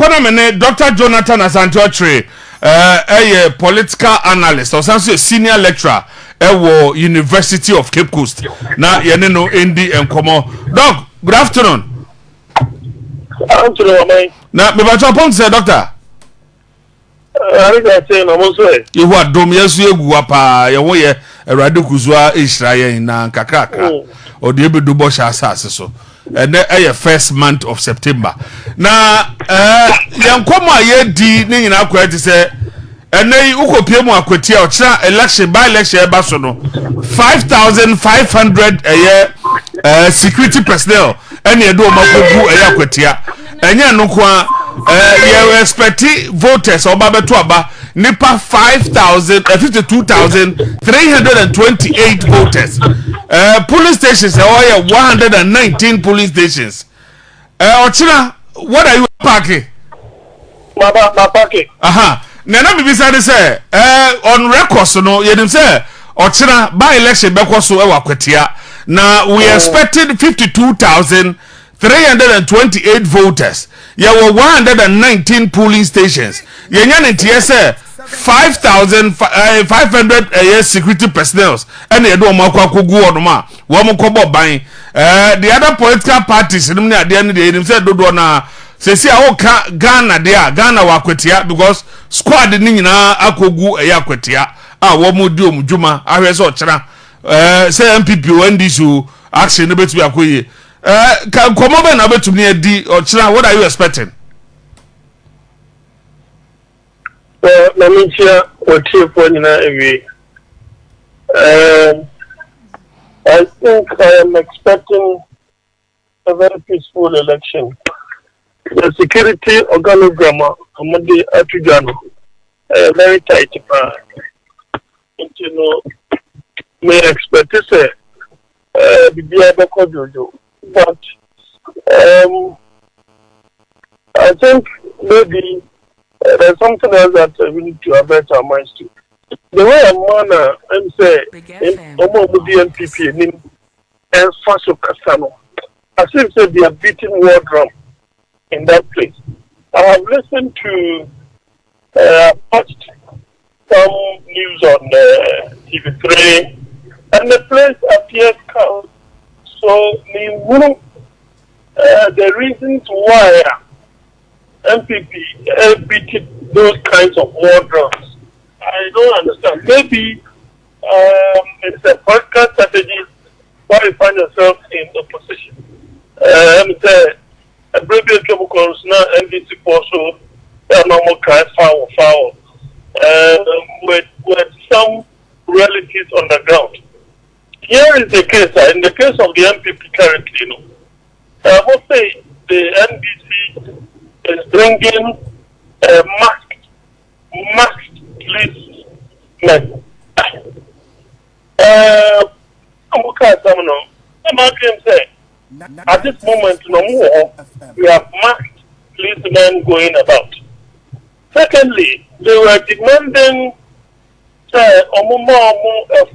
Nkwana mene Dr. Jonathan Asante-Okyere a political analyst or also senior lecturer at University of Cape Coast. Na yene no endi enkomo. Doc, good afternoon. Afternoon, na me ba chopon say doctor. I say na mo so e. You what dom yesu egu apa ye wo ye Awurade kuzua Israel na kakaka. O de ebedu bo sha asase so. And first month of September. Now, Yankoma ye di ni nyina kwati se ene ukopie mu akwati a ochira election by election e ba so no 5,500 security personnel ene edo makogu akwati a enye no kwa ye expect voters oba beto aba nipa 52,328 voters. Police stations are 119 police stations. Ochina, what are you packing? My packing. Aha. Nana bibi say on record so no yedim say Ochina by election beko so e wakwetia. Now we expected 52,328 voters. There were 119 polling stations. Yenya ntie say 5,500 security personnel and they do makogu onoma wo mkobo ban the other political parties nim na de ne de say dodo na sesi a wo ka Ghana de Ghana wakwetia because squad ni nyina akogu yakwetia a wo mo di omdwuma ahwe so kira say MPP NDC action no betu akoye komo be na betu ni edi o kira. What are you expecting? Let me share what you point in every. I think I am expecting a very peaceful election. The security organogram Amadi Atujano very tight. You know, may expect to say but I think maybe there's something else that we need to avert our minds to. The way I'm on and say, NPP and Faso Casano, as if they are beating war drum in that place. I have listened to, watched some news on TV3, and the place appears calm. So, the reasons why MPP beat those kinds of war drums, I don't understand. Maybe it's a political strategy why you find yourself in opposition. A brave chemicals now NDC also normal cry foul with some realities on the ground. Here is the case, in the case of the MPP currently, I would say the NDC is bringing masked policemen. At this moment, no more, we have masked policemen going about. Secondly, they were demanding a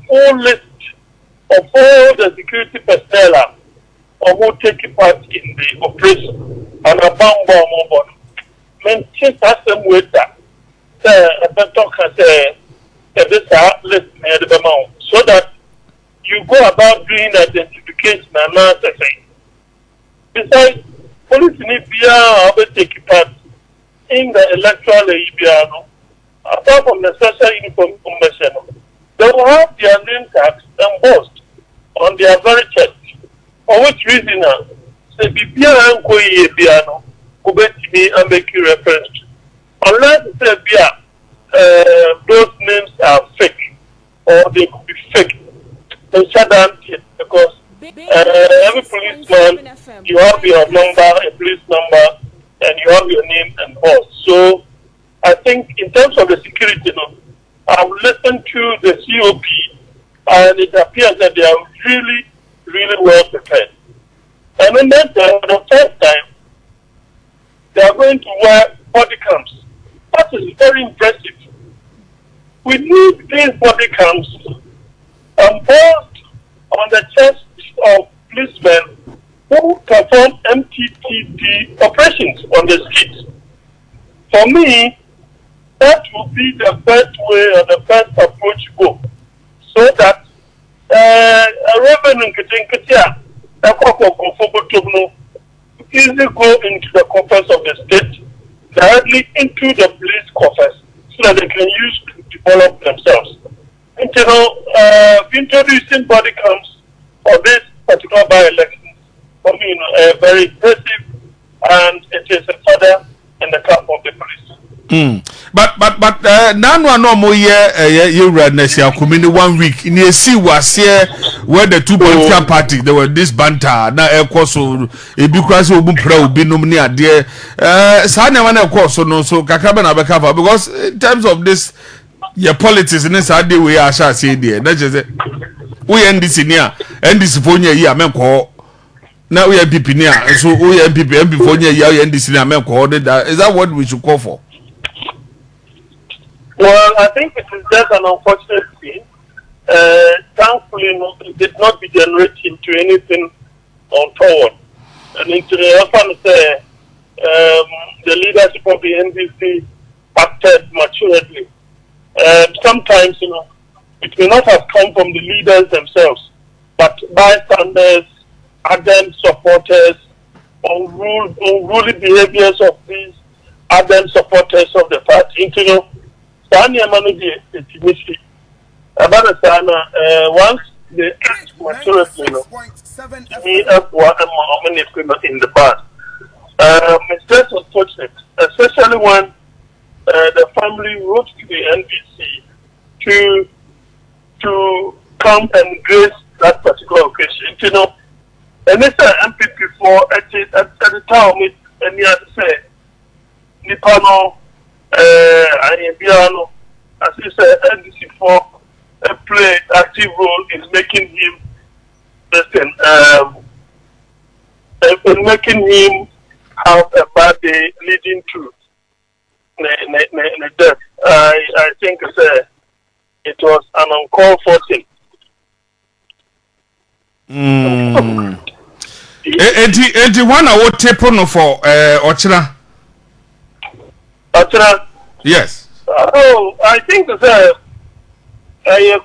full list of all the security personnel who take part in the operation. And a bomb maintain that same way that a better can say this list near the amount so that you go about doing identification and not saying. Besides, police in Ibia will take part in the electoral Ibiano. Apart from the social uniform convention, they will have their name tags embossed on their very chest. For which reason, say Bibia and Koye Biano, who bet me and make you reference to. Unless say Bia, those names are fake or they could be fake. They shut down because every policeman, you have your number, a police number, and you have your name and boss. So I think in terms of the security, I've listened to the COP and it appears that they are really, really well prepared. And then for the first time, they are going to wear body cams. That is very impressive. We need these body cams embossed on the chest of policemen who perform MTTD operations on the streets. For me, that would be the best way or the best approach to go. So that revenue easily go into the coffers of the state, directly into the police coffers, so that they can use to develop themselves. And introducing body counts for this particular by-election, for me, very impressive, and it is a feather in the cap of the police. But now no more you read next year 1 week in the see was here where the two political parties there were this banter now Ecowas so e bi kwase obu pra obi nom ni ade sa na wana Ecowas so no so kakaba na beka because in terms of this your politics in this ade we are sha say there na je say we NDC ni a NDC fo nya yi amenko na we MPP ni a so we MPP fo nya yi NDC ni amenko is that what we should call for? Well, I think it is just an unfortunate thing. Thankfully, it did not degenerate into anything untoward. And into the leadership of the NDC acted maturely. Sometimes, it may not have come from the leaders themselves, but bystanders, ardent supporters, unruly behaviors of these ardent supporters of the party. Once they act maturity, in the past. It's just unfortunate, especially when the family wrote to the NDC to come and grace that particular occasion. And it's an MPP for at the time, and you have to say, Nipano. As you said, NDC for play active role in making him have a bad day leading to death. I think it was an uncalled for thing. One hour tape on for Ochra. Yes. Oh, I think it's a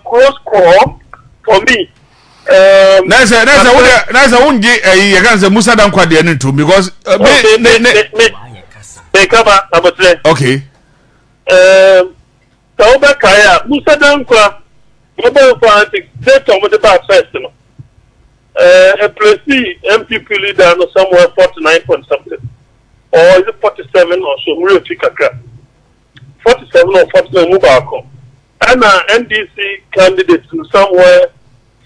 close call for me. That's a you can say Musa don't quite the too because okay. Tauba Kaya, Musa don't quite mobile politics, that's on the back first. A Plessy MPP leader somewhere 49 point something. Or is it 47 or so? 47 or 49 Mubako. And NDC candidates somewhere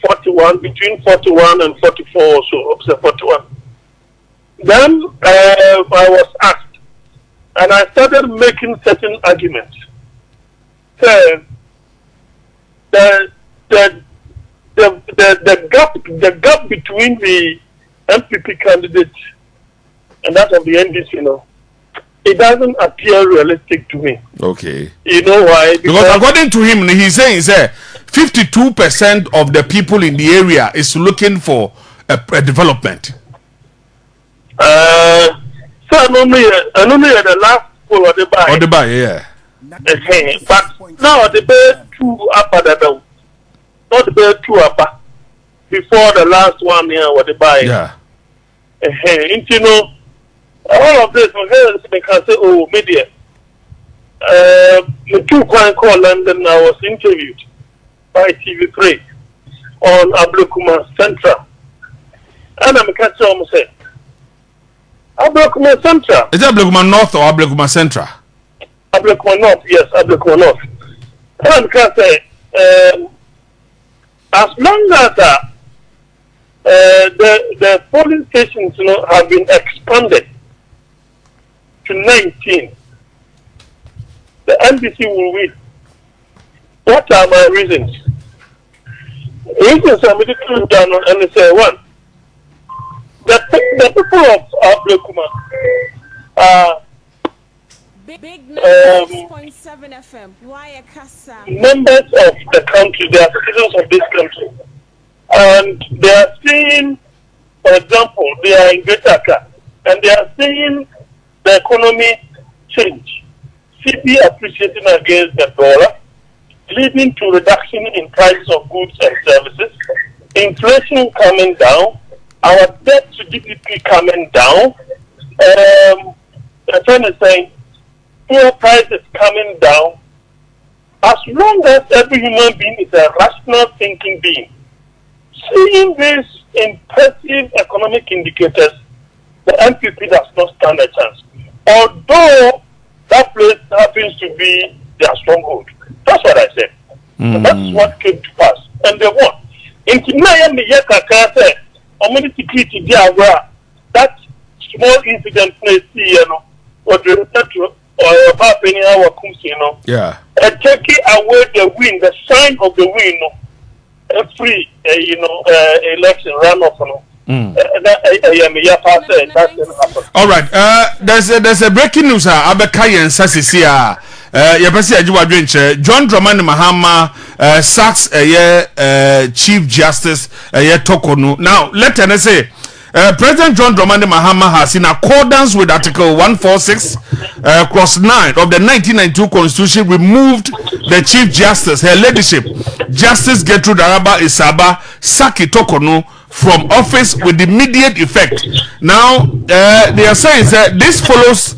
41, between 41 and 44 or so, up to 41. Then I was asked, and I started making certain arguments. The gap between the MPP candidates and that of the NDC, it doesn't appear realistic to me. Okay. You know why? Because according to him, he's saying 52% of the people in the area is looking for a development. So I normally the last poll or the buy. Or the buy, yeah. But now the bear 2 up at the not the bear 2 up before the last one here or the buy. Yeah. All of this, they can say, oh, media. The 2 coin call London, I was interviewed by TV3 on Ablekuma Central. And I'm going to say, Ablekuma Central. Is it Ablekuma North or Ablekuma Central? Ablekuma North, yes, Ablekuma North. And I'm going to say, as long as the polling stations have been expanded to 19, the NDC will win. What are my reasons? Reasons are medical down and they say, one, the people of Ablekuma are Big 96.7 FM. Members of the country, they are citizens of this country. And they are seeing, for example, they are in Greater Accra, and they are seeing the economy change. CP appreciating against the dollar, leading to reduction in prices of goods and services, inflation coming down, our debt to GDP coming down, the friend is saying fuel prices coming down. As long as every human being is a rational thinking being, seeing these impressive economic indicators, the MPP does not stand a chance. Although that place happens to be their stronghold. That's what I said. And that's what came to pass. And they won. In Timaya, security, that small incident, or yeah, taking away the win, the sign of the win, a free, election runoff. All right. There's a breaking news. Abeka and Sasisia. John Dramani Mahama sacks Chief Justice Torkornoo. Now, let me say. President John Dramani Mahama has, in accordance with Article 146, Clause 9 of the 1992 Constitution, removed the Chief Justice, her ladyship, Justice Gertrude Araba Isaba Saki Torkornoo, from office with immediate effect. Now, they are saying that this follows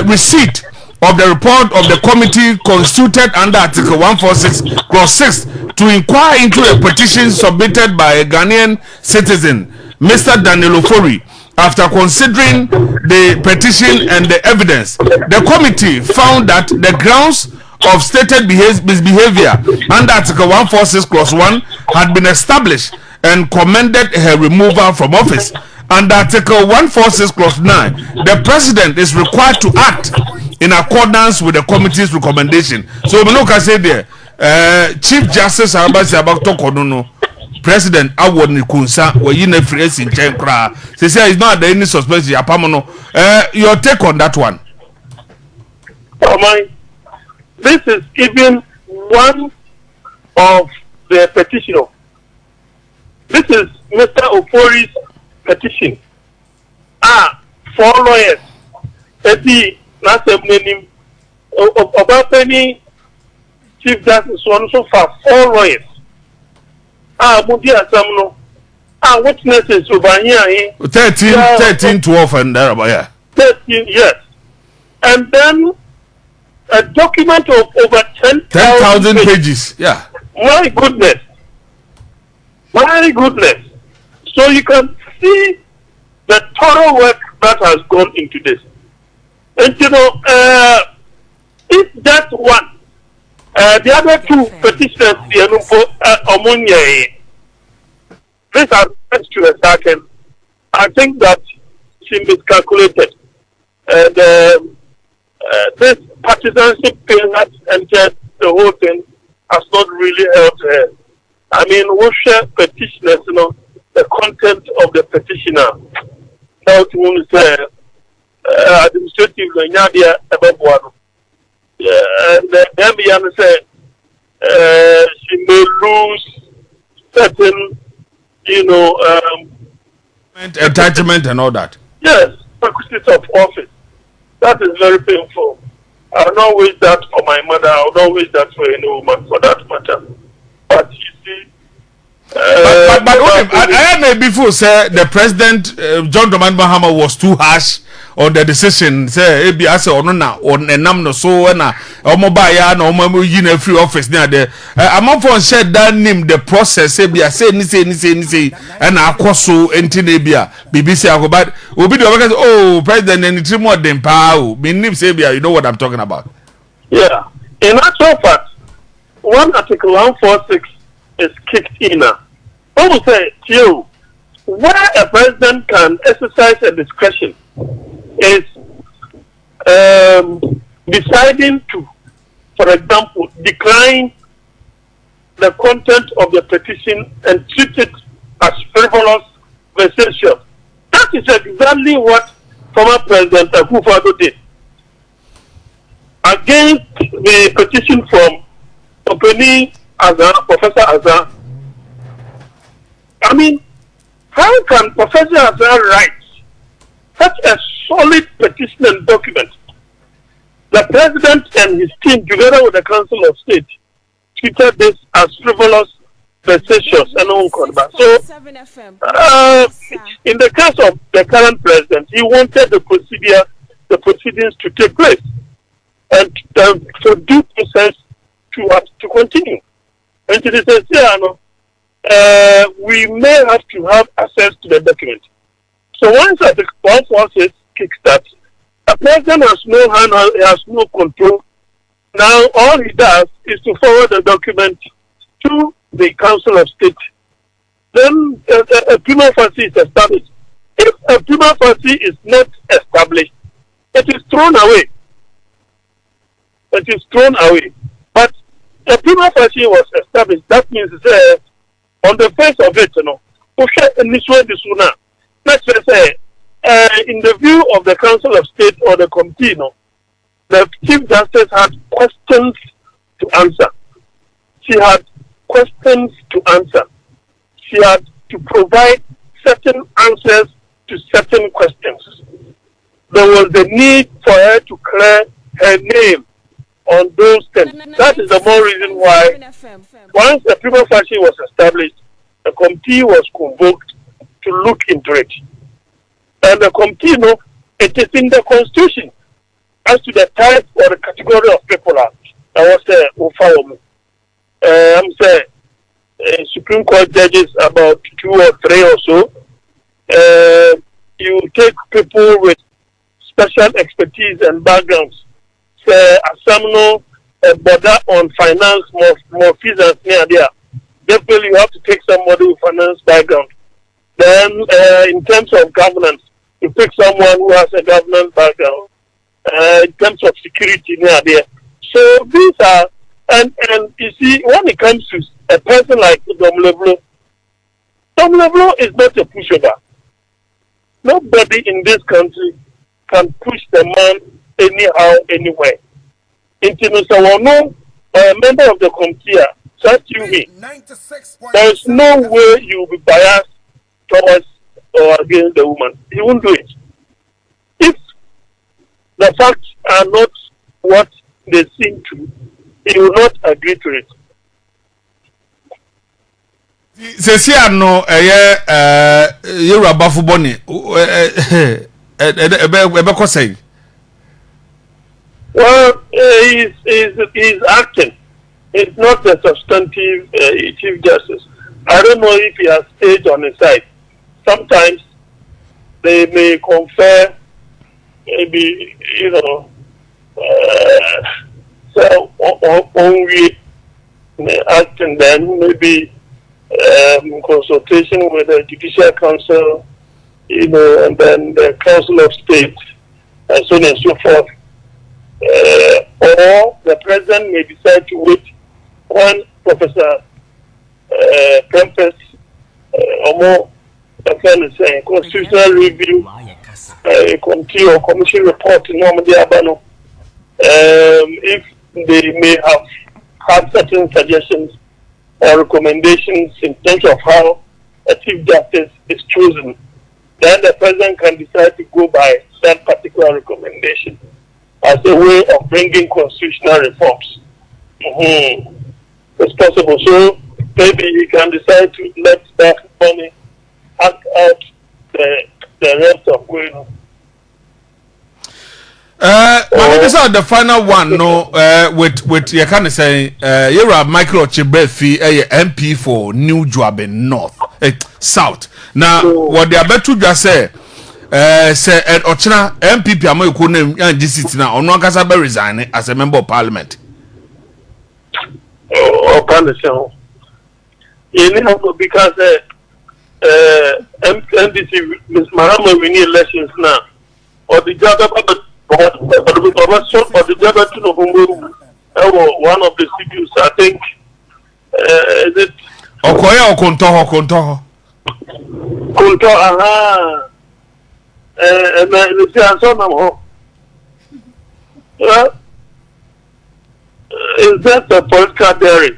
receipt of the report of the committee constituted under Article 146, Clause 6, to inquire into a petition submitted by a Ghanaian citizen, Mr. Daniel Ofori. After considering the petition and the evidence, the committee found that the grounds of stated misbehavior under Article 146 Clause 1 had been established and commended her removal from office. Under Article 146 Clause 9, the president is required to act in accordance with the committee's recommendation. So, look, I say there, Chief Justice Arabasi about Torkornoo, President Award Nikunsa, where you never face in Chenkra. They say it's not any suspension. Your take on that one? This is even one of the petitioner. This is Mr. Ofori's petition. 4 lawyers. Eti Nasemnenim Obapeni Chief Justice one so far 4 lawyers. Mudi Asamno. Witnesses over here. 13, 12, and there about yeah. 13, yes. And then a document of over 10,000 pages. Yeah. My goodness. My goodness. So you can see the thorough work that has gone into this. And if that one, the other 2 petitioners, this has led to a second. I think that she miscalculated. And this partisanship thing that entered the whole thing has not really helped her. I mean, we share petitioners, the content of the petitioner. Now, to say, administrative, and then beyond say, she may lose certain, entitlement and all that. Yes, perquisite of office. That is very painful. I will not wish that for my mother. I will not wish that for any woman, for that matter. But you see, but I may before say the president John Dramani Mahama was too harsh on the decision. Say, ebi ase ono na on enam no so na omo ba ya na omo yi na free office na there. Amafo said that name the process ebi ase ni say na akoso enti na ebi a BBC akoba obi do say oh president any three more than pa o me name say ebi you know what I'm talking about. Yeah, in actual fact, one Article 146 is kicked in. I will say to you, where a president can exercise a discretion is deciding to, for example, decline the content of the petition and treat it as frivolous vexatious. That is exactly what former President Akufo-Addo did against the petition from Openi Azar, Professor Azar. I mean, how can Professor Azar write such a solid petition and document The president and his team, together with the Council of State, treated this as frivolous, facetious, and unconfirmed. So, in the case of the current president, he wanted the proceedings to take place and for due process to continue. And to this, we may have to have access to the document. So once the process kickstarts, the president has no hand, has no control. Now all he does is to forward the document to the Council of State. Then a prima facie is established. If a prima facie is not established, it is thrown away. It is thrown away. But a prima facie was established. That means on the face of it, let's just say, in the view of the Council of State or the committee, the Chief Justice had questions to answer. She had questions to answer. She had to provide certain answers to certain questions. There was the need for her to clear her name on those things. That is the more reason why, once the prima facie was established, the committee was convoked to look into it. And the committee, it is in the Constitution as to the type or the category of people that was I'm saying Supreme Court judges about 2 or 3 or so. You take people with special expertise and backgrounds. Say Asamno, border on finance, more fees and there. Definitely, you have to take somebody with finance background. Then, in terms of governance, you pick someone who has a governance background. In terms of security, near there. So these are, and you see, when it comes to a person like Dom Leblo is not a pushover. Nobody in this country can push the man anyhow, anywhere. Intimisawano, a member of the committee, such you me. There is no way you will be biased towards or against the woman. He won't do it. If the facts are not what they seem to, he will not agree to it. Sesia no Yoruba bafuboni ebe ko say. Well, he's acting. It's not a substantive Chief Justice. I don't know if he has age on his side. Sometimes they may confer, maybe, so only acting then, maybe consultation with the Judicial Council, and then the Council of State, and so on and so forth. Or the president may decide to wait when Professor Prempes or more saying constitutional review committee or commission report in Normandy Abano. If they may have had certain suggestions or recommendations in terms of how a Chief Justice is chosen, then the president can decide to go by that particular recommendation as a way of bringing constitutional reforms. It's possible. So maybe he can decide to let that money act out the rest of going on. The final one, with you can say, you're a Michael Chibefi, MP for New Joabin North, South. Now, what they are about to just say Ochina MPP Amoyoko name and GCT now, Ono Kasaba resign as a member of parliament. Because NDC Ms. Mahama we need elections now. Or the Jada to know one of the CPUs, I think is it Okoya or Kontoho? Konto, and the answer now. Is that a political daring?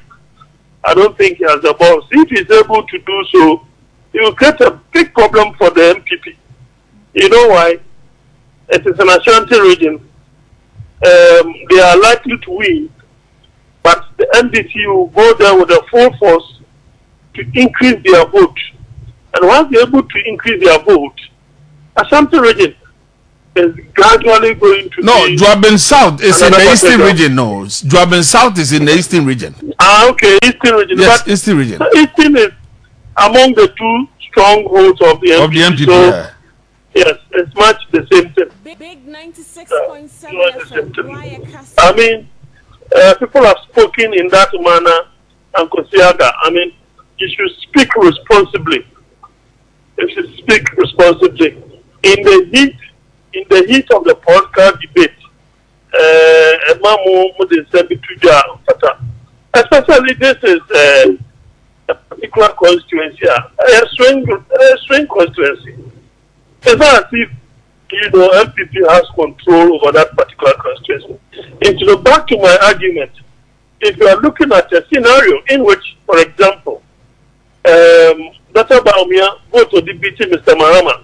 I don't think he has the balls. If he's able to do so, he will create a big problem for the MPP. You know why? It is an Ashanti region. they are likely to win, but the NDC will go there with a full force to increase their vote. And once they're able to increase their vote, Ashanti region is gradually going to No, Joabin South is in the eastern region. No, Joabin South is in the eastern region. Okay, eastern region. Yes, but eastern region. Eastern is among the two strongholds of the MPP. Of the MPP, so, yeah. Yes, it's much the same thing. Big 96.7 FM. I mean, people have spoken in that manner, and Kosiaga. I mean, you should speak responsibly. You should speak responsibly. In the heat of the podcast debate, especially this is a particular constituency, a swing constituency. It's not as if MPP has control over that particular constituency. And to go back to my argument, if you are looking at a scenario in which, for example, Dr. Baumia voted to defeat Mr. Mahama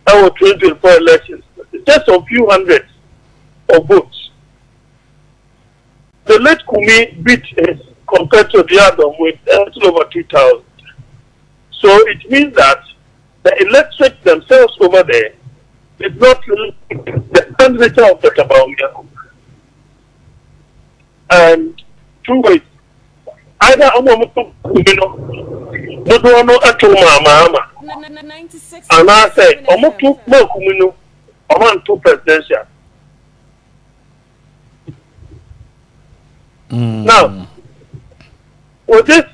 our 2024 elections, just a few hundreds of votes. The late Kumi beat his compared to the other with a little over 2,000. So it means that the electorate themselves over there did not the candidature of Dr. Baumia. And two ways. Either Omomutu Kumino, Dodono Atuma Mahama. And I say, Omotu Kumino, Oman presidential. Now, with this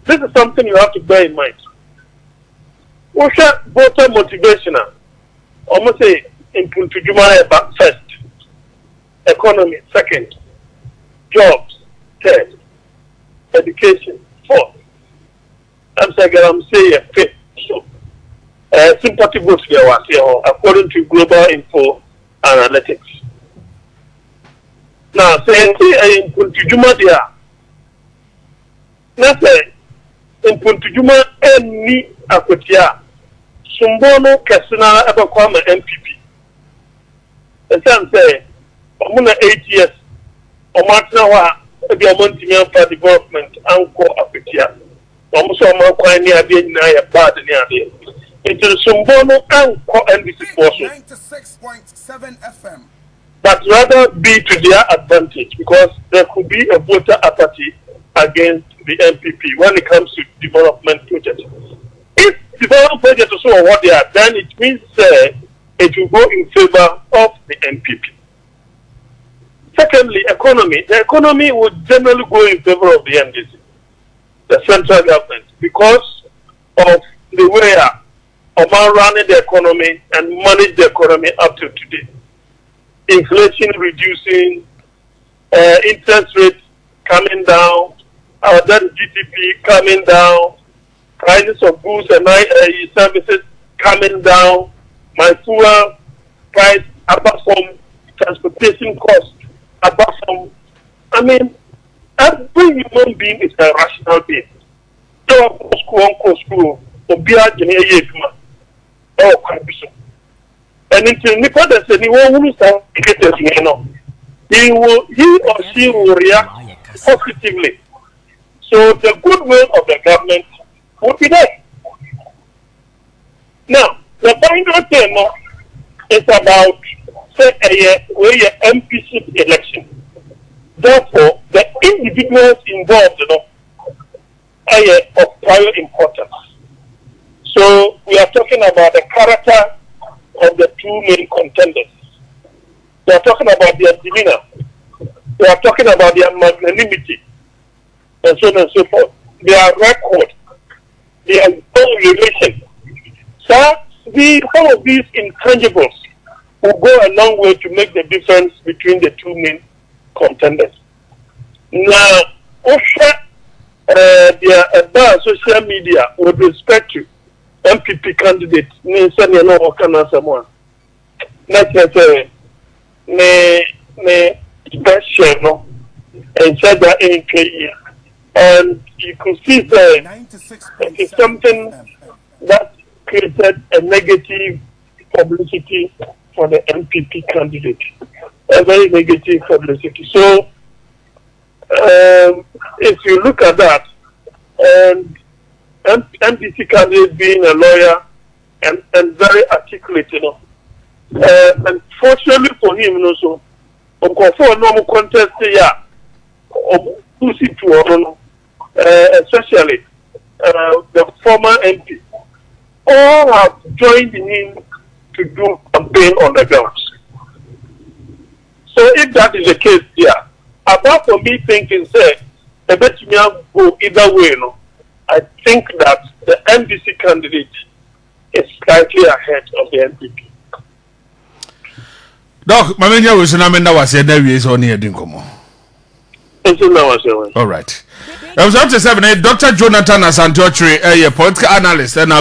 is something you have to bear in mind. What's voter motivational? Almost say in Puntujuma first, economy second, jobs third, education fourth. I'm saying fifth. So, sympathy votes there was here according to Global Info Analytics. Now, say in Puntujuma there. Now say in Puntujuma any akwetia Sumbono Kesina Abakwama MPP. The son say, Omuna 8 years, Omatna, the Amontimian for development, Anko Apetia. Almost a more quite near being near a bad near there. It is Sumbono Anko NBC portion. 96.7 FM. But rather be to their advantage because there could be a voter apathy against the MPP when it comes to development projects. If development projects also what they are, then it means it will go in favor of the MPP. Secondly, economy. The economy would generally go in favor of the NDC, the central government, because of the way Oman running the economy and manage the economy up to today. Inflation reducing, interest rates coming down, our debt GDP coming down, prices of goods and services coming down, my fuel price apart from transportation costs, apart from, I mean, every human being is a rational being. And until Nicodemus said he won't he or she will react positively. So the goodwill of the government will be there. Now, the final thing is about say a MPC election. Therefore, the individuals involved are of prior importance. So we are talking about the character of the two main contenders. We are talking about their demeanor. We are talking about their magnanimity, and so on and so forth. Their record, their relation. So some of these intangibles will go a long way to make the difference between the two main contenders. Now, also, their social media with respect to MPP candidates, someone. Special, and said that in and you could see that it's something that created a negative publicity for the MPP candidate. a very negative publicity. So, if you look at that, and MPC candidate being a lawyer and very articulate, and fortunately for him, so for normal contest, especially the former MP, all have joined him to do campaign on the grounds. So if that is the case here, apart from me thinking, say, the bet me go either way, I think that the NDC candidate is slightly ahead of the NPP. Doc, Mamenya was said that we is only a dinkomo. All right. I was up to 7. Dr. Jonathan Asantiochiri, a political analyst, and